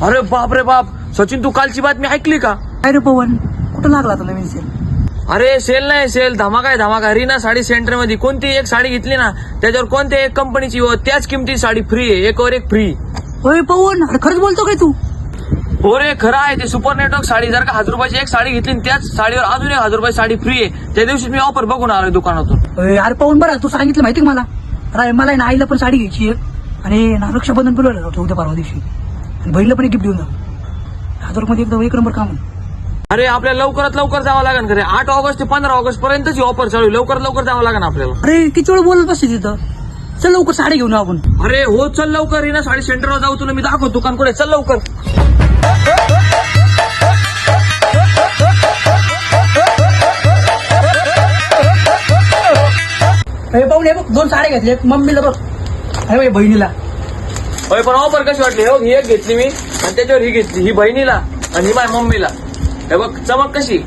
अरे बाप रे बाप, सचिन तू कालची बातमी ऐकली का? काय रे पवन, कुठं लागला आता नवीन सेल? अरे सेल नाही, सेल धमाका आहे धमाका. रीना साडी सेंटर मध्ये कोणती एक साडी घेतली ना, त्याच्यावर कोणत्या एक कंपनीची त्याच किमती साडी फ्री आहे, एक वर एक फ्री. होय पवन, अरे खरंच बोलतो काय तू? हो रे, खरं आहे ते. सुपर नेटवर्क साडी जर का 1000 रुपयाची एक साडी घेतली आणि त्याच साडीवर अजून 1000 रुपये साडी फ्री आहे. त्या दिवशी मी ऑफर बघून आलोय दुकानातून. होय, अरे पवन बरं तू सांगितलं माहिती का मला? अरे मला आहे ना आईला पण साडी घ्यायची आहे आणि ना रक्षाबंधन बोलवलं जातो उद्या परवा दिवशी, आणि बहिणीला पण एक गिफ्ट देऊन जाऊ. 1000 रुपये एकदम एक नंबर काम आहे. अरे आपल्याला लवकरात लवकर जावं लागेल खरे. 8 ऑगस्ट ते 15 ऑगस्ट पर्यंतच ही ऑफर चालू आहे. लवकरात लवकर जावं लागेल आपल्याला. अरे किती वेळ बोलत बसते तिथं? चल लवकर साडी घेऊन येऊ आपण. अरे हो, चल लवकर. रीना साडी सेंटरवर जाऊ, तुला मी दाखवतो दुकान कुठे. चल लवकर. अरे पाहून हे बघ, 2 साड्या घेतल्या, एक मम्मीला बघ, अरे बहिणीला. होय, पण ऑफर कशी वाटली? हो, ही एक घेतली मी आणि त्याच्यावर ही घेतली, ही बहिणीला आणि ही माझ्या मम्मीला. हे बघ चमक कशी.